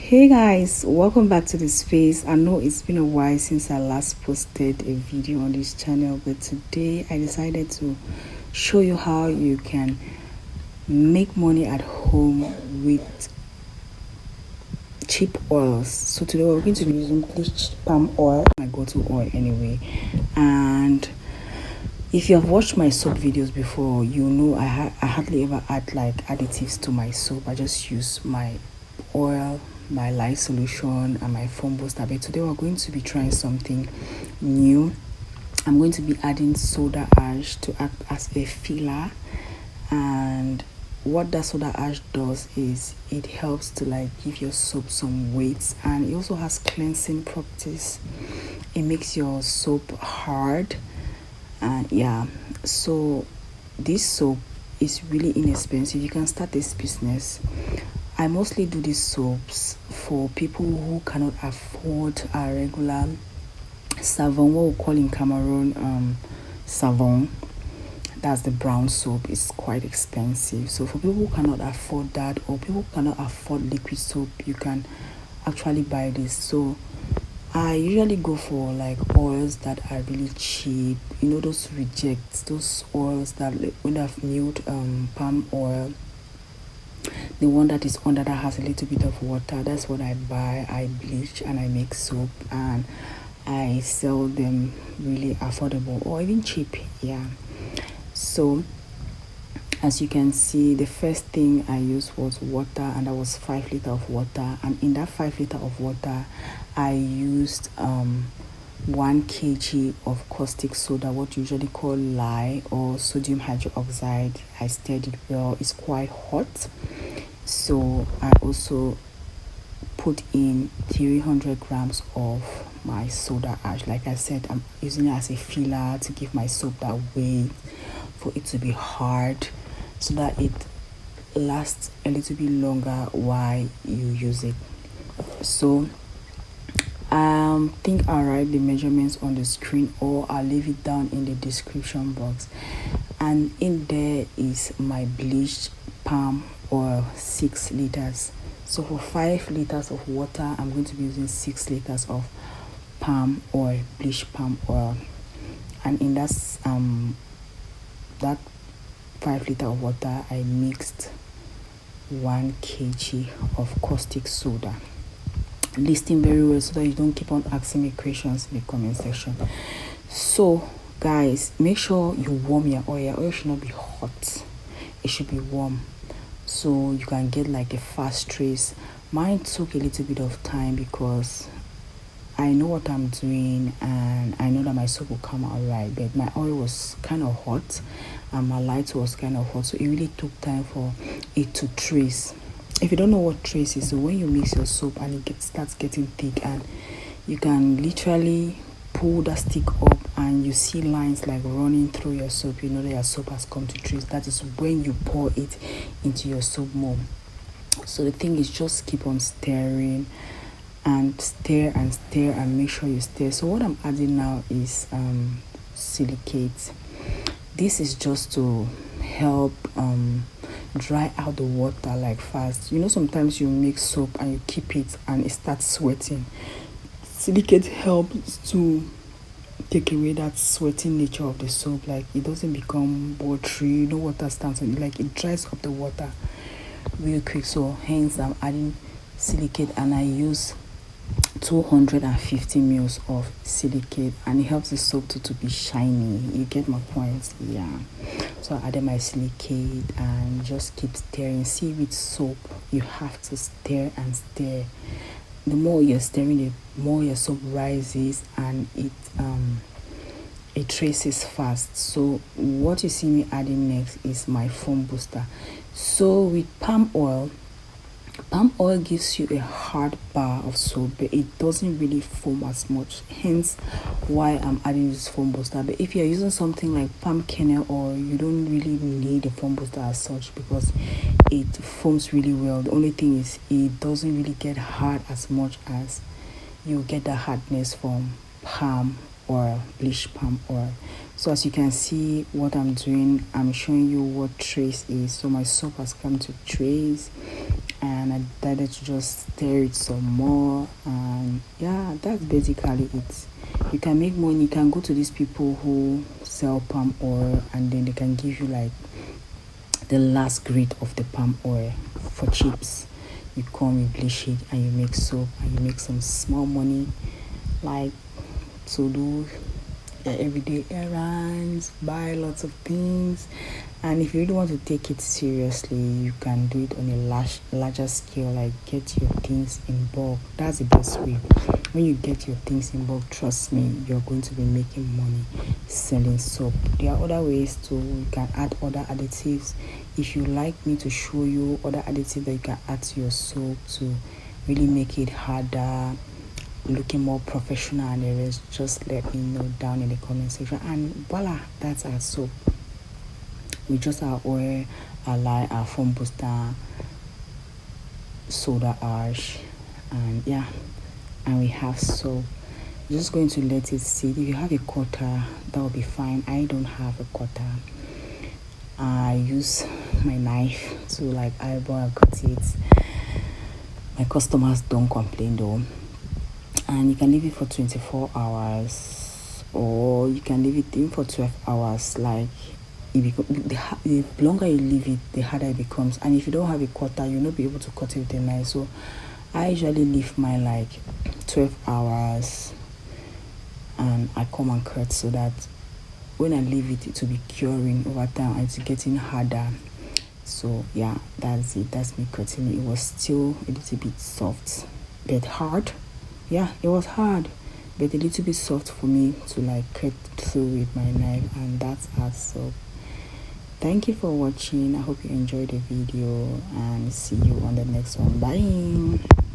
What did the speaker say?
Hey guys, welcome back to the space. I know it's been a while since I last posted a video on this channel, but today I decided to show you how you can make money at home with cheap oils. So today we're going to be using bleached palm oil, my go-to oil anyway. And if you have watched my soap videos before, you know I hardly ever add like additives to my soap. I just use my oil, my light solution, and my foam booster. But today we're going to be trying something new. I'm going to be adding soda ash to act as a filler, and what that soda ash does is it helps to like give your soap some weight, and it also has cleansing properties. It makes your soap hard, and yeah, so this soap is really inexpensive. You can start this business. I mostly do these soaps for people who cannot afford a regular savon, what we call in Cameroon savon. That's the brown soap. It's quite expensive. So for people who cannot afford that, or people who cannot afford liquid soap, you can actually buy this. So I usually go for like oils that are really cheap. You know, those rejects, those oils that when they've milled palm oil, the one that is under that has a little bit of water. That's what I buy. I bleach and I make soap, and I sell them really affordable or even cheap. Yeah. So as you can see, the first thing I used was water, and that was 5 liters of water. And in that 5 liters of water, I used 1 kg of caustic soda, what you usually call lye or sodium hydroxide. I stirred it well. It's quite hot, so I also put in 300 grams of my soda ash. Like I said, I'm using it as a filler to give my soap that weight, for it to be hard, so that it lasts a little bit longer while you use it. So think I'll write the measurements on the screen, or I'll leave it down in the description box. And in there is my bleached palm oil, 6 liters. So for 5 liters of water, I'm going to be using 6 liters of palm oil, bleached palm oil. And in that 5 liters of water, I mixed 1 kg of caustic soda. Listen very well so that you don't keep on asking me questions in the comment section. So guys, make sure you warm your oil. Your oil should not be hot, it should be warm, so you can get like a fast trace. Mine took a little bit of time because I know what I'm doing, and I know that my soap will come out right. But my oil was kind of hot and my light was kind of hot, so it really took time for it to trace. If you don't know what trace is, so when you mix your soap and it starts getting thick, and you can literally pull that stick up and you see lines like running through your soap, you know that your soap has come to trace. That is when you pour it into your soap more. So the thing is, just keep on stirring and stir and stir, and make sure you stir. So what I'm adding now is silicate. This is just to help dry out the water like fast. You know, sometimes you make soap and you keep it and it starts sweating. Silicate helps to take away that sweating nature of the soap. Like it doesn't become watery, no water stands on it, like it dries up the water real quick. So hence I'm adding silicate, and I use 250 mils of silicate, and it helps the soap to be shiny. You get my point? Yeah. So I added my silicate and just keep stirring. See, with soap you have to stir and stir. The more you're stirring, the more your soap rises, and it traces fast. So what you see me adding next is my foam booster. So with palm oil gives you a hard bar of soap, but it doesn't really foam as much, hence why I'm adding this foam booster. But if you're using something like palm kernel oil, you don't really need a foam booster as such, because it foams really well. The only thing is it doesn't really get hard as much as you get the hardness from palm oil, bleached palm oil. So as you can see, what I'm doing, I'm showing you what trace is. So my soap has come to trace, and I decided to just stir it some more. And yeah, that's basically it. You can make money. You can go to these people who sell palm oil, and then they can give you like the last grade of the palm oil for chips. You come, you bleach it, and you make soap, and you make some small money, like to do your everyday errands, buy lots of things. And if you really want to take it seriously, you can do it on a larger scale, like get your things in bulk. That's the best way. When you get your things in bulk, trust me, you're going to be making money selling soap. There are other ways too. You can add other additives. If you like me to show you other additives that you can add to your soap to really make it harder, looking more professional and the rest, just let me know down in the comment section. And voila, that's our soap. We just our oil, our lye, our foam booster, soda ash, and yeah, and we have soap. Just going to let it sit. If you have a cutter, that will be fine. I don't have a cutter. I use my knife to like eyeball and cut it. My customers don't complain though. And you can leave it for 24 hours, or you can leave it in for 12 hours. Like the longer you leave it, the harder it becomes. And if you don't have a cutter, you'll not be able to cut it with a knife. So I usually leave mine like 12 hours and I come and cut, so that when I leave it, it will be curing over time and it's getting harder. So yeah, that's it. That's me cutting it. It was still a little bit soft but hard. Yeah, it was hard but a little bit soft for me to like cut through with my knife. And that's our soap. Thank you for watching. I hope you enjoyed the video, and see you on the next one. Bye.